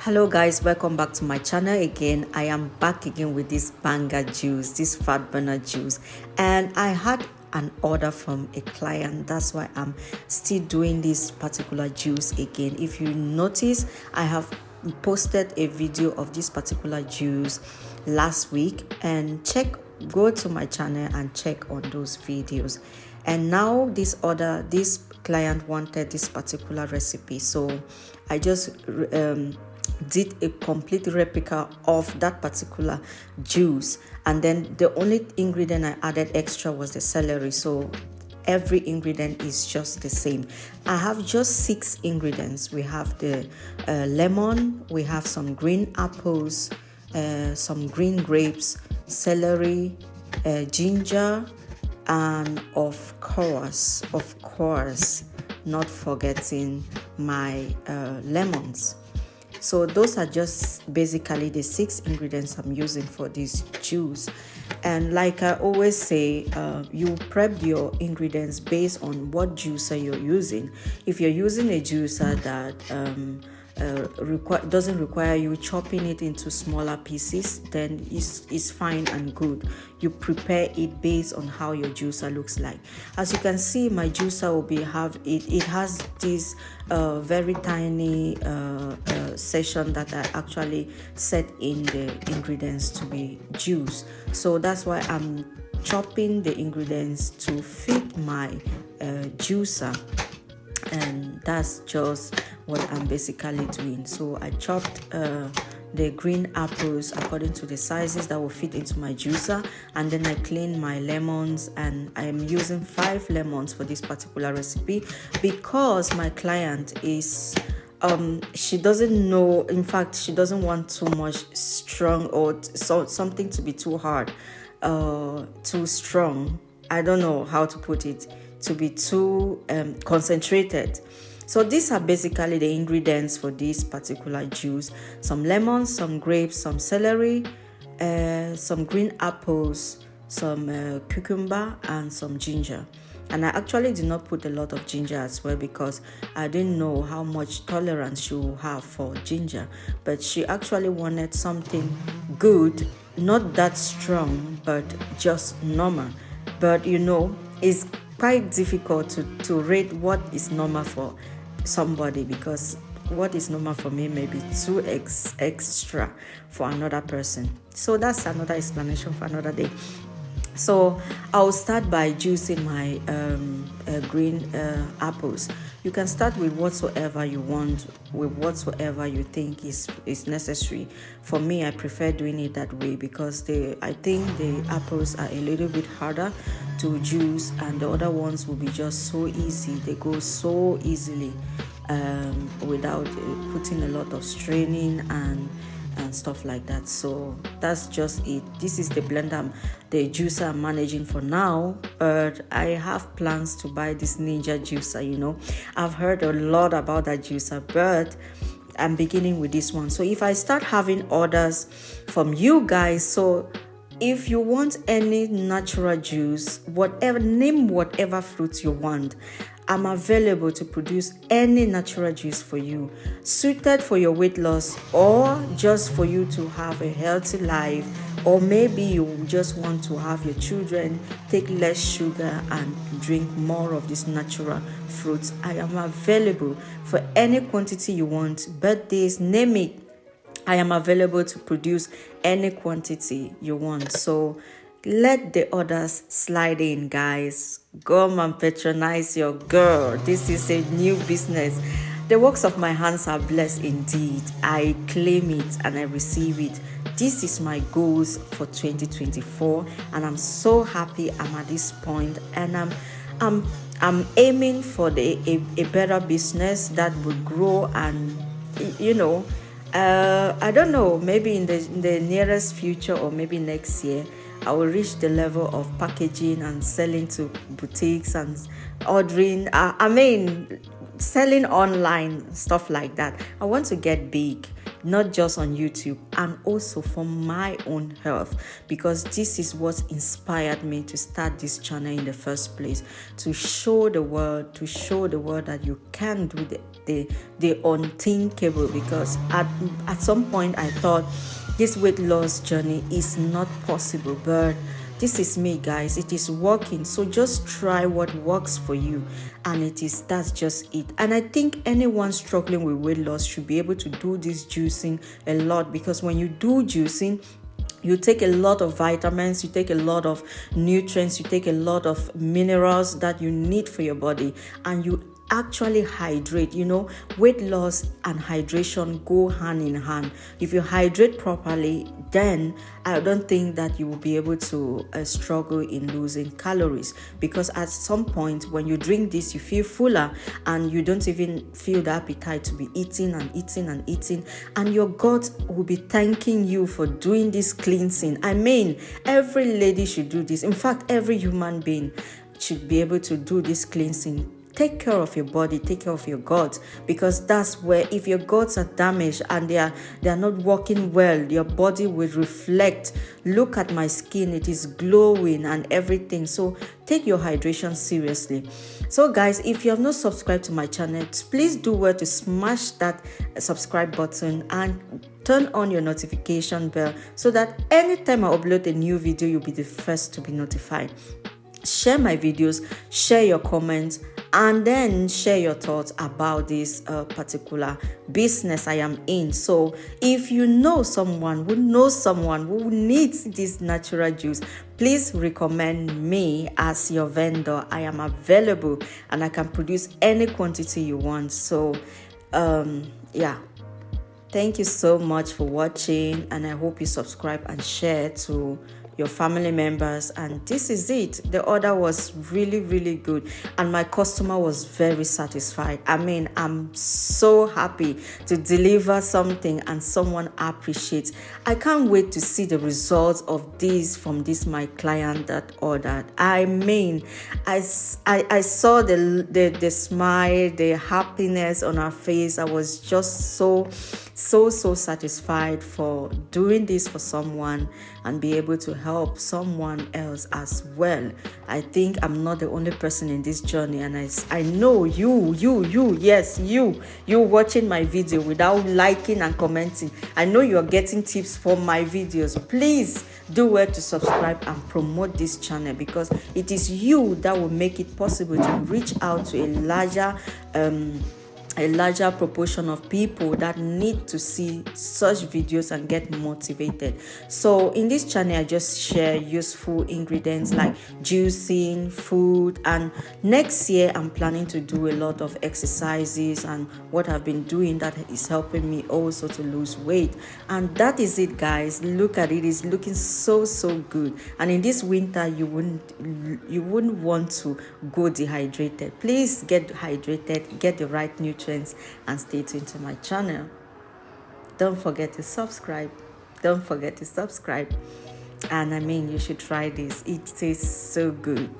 Hello guys, welcome back to my channel again. I am back again with this banger juice, this fat burner juice, and I had an order from a client. That's why I'm still doing this particular juice again. If you notice, I have posted a video of this particular juice last week, and go to my channel and check on those videos. And now this client wanted this particular recipe, so I just did a complete replica of that particular juice, and then the only ingredient I added extra was the celery, so every ingredient is just the same. I have just 6 ingredients. We have the lemon, we have some green apples, some green grapes, celery, ginger, and of course not forgetting my lemons. So those are just basically the 6 ingredients I'm using for this juice. And like I always say, you prep your ingredients based on what juicer you're using. If you're using a juicer that doesn't require you chopping it into smaller pieces, then it's fine and good. You prepare it based on how your juicer looks like. As you can see, my juicer it has this very tiny section that I actually set in the ingredients to be juice. So that's why I'm chopping the ingredients to fit my juicer, and that's just what I'm basically doing. So I chopped the green apples according to the sizes that will fit into my juicer, and then I cleaned my lemons, and I am using 5 lemons for this particular recipe because my client is she doesn't know, in fact she doesn't want too much strong or something to be too hard, too strong, I don't know how to put it, to be too concentrated. So these are basically the ingredients for this particular juice: some lemons, some grapes, some celery, some green apples, some cucumber, and some ginger. And I actually did not put a lot of ginger as well because I didn't know how much tolerance she will have for ginger. But she actually wanted something good, not that strong, but just normal. But it's quite difficult to rate what is normal for somebody, because what is normal for me may be too extra for another person. So that's another explanation for another day. So I'll start by juicing my green apples. You can start with whatsoever you want, with whatsoever you think is necessary. For me, I prefer doing it that way because I think the apples are a little bit harder to juice, and the other ones will be just so easy. They go so easily without putting a lot of straining and stuff like that. So that's just it. This is the blender, the juicer I'm managing for now, but I have plans to buy this Ninja juicer. I've heard a lot about that juicer, but I'm beginning with this one. So if I start having orders from you guys, so if you want any natural juice, name whatever fruits you want, I'm available to produce any natural juice for you, suited for your weight loss or just for you to have a healthy life, or maybe you just want to have your children take less sugar and drink more of these natural fruits. I am available for any quantity you want. Birthdays, name it, I am available to produce any quantity you want. So let the orders slide in, guys. Come and patronize your girl. This is a new business. The works of my hands are blessed indeed. I claim it and I receive it. This is my goals for 2024, and I'm so happy I'm at this point, and I'm aiming for a better business that would grow, and I don't know, maybe in the nearest future or maybe next year, I will reach the level of packaging and selling to boutiques and ordering. Selling online, stuff like that. I want to get big. not just on YouTube, and also for my own health, because this is what inspired me to start this channel in the first place, to show the world that you can do the unthinkable. Because at some point I thought this weight loss journey is not possible, but this is me, guys. It is working. So just try what works for you, and that's just it. And I think anyone struggling with weight loss should be able to do this juicing a lot, because when you do juicing, you take a lot of vitamins, you take a lot of nutrients, you take a lot of minerals that you need for your body, and you actually hydrate. Weight loss and hydration go hand in hand. If you hydrate properly, then I don't think that you will be able to struggle in losing calories, because at some point when you drink this, you feel fuller and you don't even feel the appetite to be eating and eating and eating, and your gut will be thanking you for doing this cleansing. I mean, every lady should do this. In fact, every human being should be able to do this cleansing. Take care of your body, take care of your gut, because that's where, if your guts are damaged and they are not working well, your body will reflect. Look at my skin, it is glowing and everything. So take your hydration seriously. So guys, if you have not subscribed to my channel, please do well to smash that subscribe button and turn on your notification bell, so that anytime I upload a new video, you'll be the first to be notified. Share my videos, share your comments, and then share your thoughts about this particular business I am in. So if you know someone who needs this natural juice, please recommend me as your vendor. I am available and I can produce any quantity you want. So yeah, thank you so much for watching, and I hope you subscribe and share to your family members. And this is it. The order was really, really good, and my customer was very satisfied. I mean, I'm so happy to deliver something and someone appreciates. I can't wait to see the results of this from this my client that ordered. I mean, I saw the smile, the happiness on her face. I was just so satisfied for doing this for someone and be able to help someone else as well. I think I'm not the only person in this journey, and I know you watching my video without liking and commenting, I know you're getting tips from my videos. Please do well to subscribe and promote this channel, because it is you that will make it possible to reach out to a larger proportion of people that need to see such videos and get motivated. So in this channel, I just share useful ingredients like juicing, food, and next year I'm planning to do a lot of exercises and what I've been doing that is helping me also to lose weight. And that is it, guys. Look at it, it's looking so good. And in this winter, you wouldn't want to go dehydrated. Please get hydrated, get the right nutrients, and stay tuned to my channel. Don't forget to subscribe. And I mean, you should try this. It tastes so good.